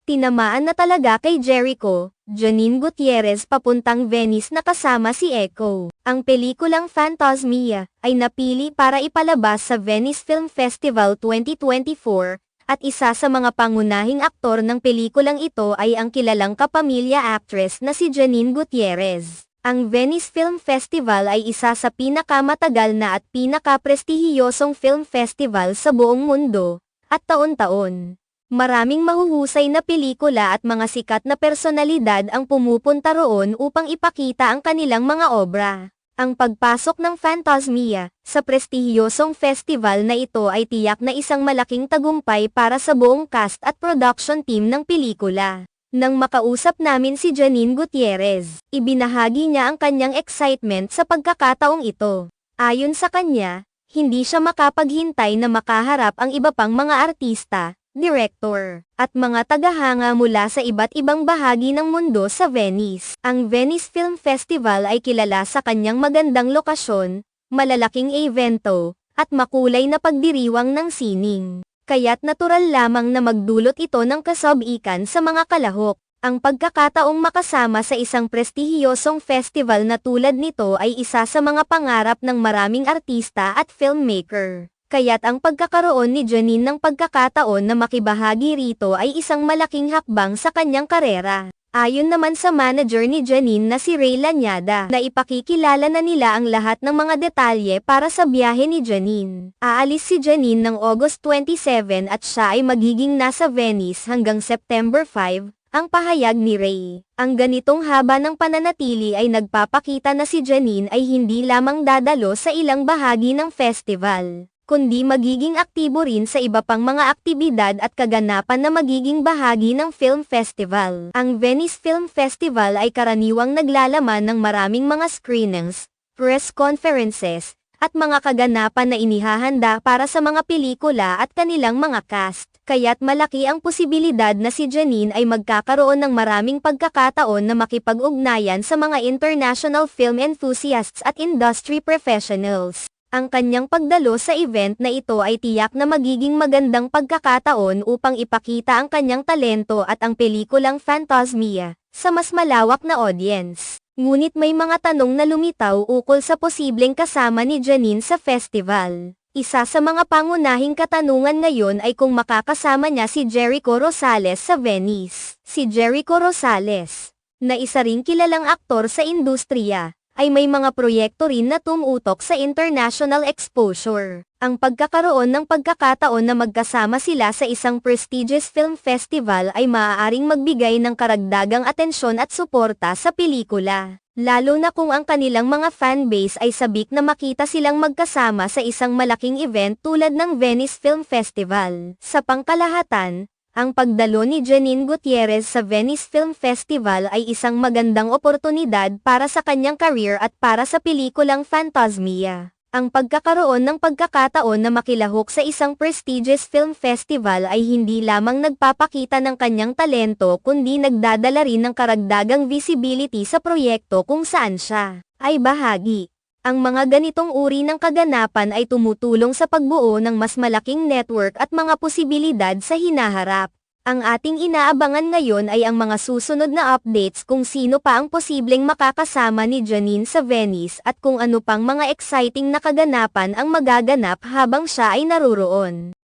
Tinamaan na talaga kay Jericho, Janine Gutierrez papuntang Venice na kasama si Echo. Ang pelikulang Phantasmia ay napili para ipalabas sa Venice Film Festival 2024, at isa sa mga pangunahing aktor ng pelikulang ito ay ang kilalang kapamilya actress na si Janine Gutierrez. Ang Venice Film Festival ay isa sa pinakamatagal na at pinakaprestihiyosong film festival sa buong mundo, at taon-taon, maraming mahuhusay na pelikula at mga sikat na personalidad ang pumupunta roon upang ipakita ang kanilang mga obra. Ang pagpasok ng Phantasmia sa prestihiyosong festival na ito ay tiyak na isang malaking tagumpay para sa buong cast at production team ng pelikula. Nang makausap namin si Janine Gutierrez, ibinahagi niya ang kanyang excitement sa pagkakataong ito. Ayon sa kanya, hindi siya makapaghintay na makaharap ang iba pang mga artista, direktor, at mga tagahanga mula sa iba't ibang bahagi ng mundo sa Venice. Ang Venice Film Festival ay kilala sa kanyang magandang lokasyon, malalaking evento, at makulay na pagdiriwang ng sining. Kaya't natural lamang na magdulot ito ng kasabikan sa mga kalahok. Ang pagkakataong makasama sa isang prestihiyosong festival na tulad nito ay isa sa mga pangarap ng maraming artista at filmmaker. Kaya't ang pagkakaroon ni Janine ng pagkakataon na makibahagi rito ay isang malaking hakbang sa kanyang karera. Ayon naman sa manager ni Janine na si Ray Lanyada, na ipakikilala na nila ang lahat ng mga detalye para sa biyahe ni Janine. Aalis si Janine ng August 27 at siya ay magiging nasa Venice hanggang September 5, ang pahayag ni Ray. Ang ganitong haba ng pananatili ay nagpapakita na si Janine ay hindi lamang dadalo sa ilang bahagi ng festival, kundi magiging aktibo rin sa iba pang mga aktibidad at kaganapan na magiging bahagi ng film festival. Ang Venice Film Festival ay karaniwang naglalaman ng maraming mga screenings, press conferences, at mga kaganapan na inihahanda para sa mga pelikula at kanilang mga cast. Kaya't malaki ang posibilidad na si Janine ay magkakaroon ng maraming pagkakataon na makipag-ugnayan sa mga international film enthusiasts at industry professionals. Ang kanyang pagdalo sa event na ito ay tiyak na magiging magandang pagkakataon upang ipakita ang kanyang talento at ang pelikulang Phantasmia sa mas malawak na audience. Ngunit may mga tanong na lumitaw ukol sa posibleng kasama ni Janine sa festival. Isa sa mga pangunahing katanungan ngayon ay kung makakasama niya si Jericho Rosales sa Venice. Si Jericho Rosales, na isa ring kilalang aktor sa industriya, ay may mga proyekto rin na tumutok sa international exposure. Ang pagkakaroon ng pagkakataon na magkasama sila sa isang prestigious film festival ay maaaring magbigay ng karagdagang atensyon at suporta sa pelikula. Lalo na kung ang kanilang mga fanbase ay sabik na makita silang magkasama sa isang malaking event tulad ng Venice Film Festival. Sa pangkalahatan, ang pagdalo ni Janine Gutierrez sa Venice Film Festival ay isang magandang oportunidad para sa kanyang career at para sa pelikulang Phantasmia. Ang pagkakaroon ng pagkakataon na makilahok sa isang prestigious film festival ay hindi lamang nagpapakita ng kanyang talento kundi nagdadala rin ng karagdagang visibility sa proyekto kung saan siya ay bahagi. Ang mga ganitong uri ng kaganapan ay tumutulong sa pagbuo ng mas malaking network at mga posibilidad sa hinaharap. Ang ating inaabangan ngayon ay ang mga susunod na updates kung sino pa ang posibleng makakasama ni Janine sa Venice at kung ano pang mga exciting na kaganapan ang magaganap habang siya ay naroroon.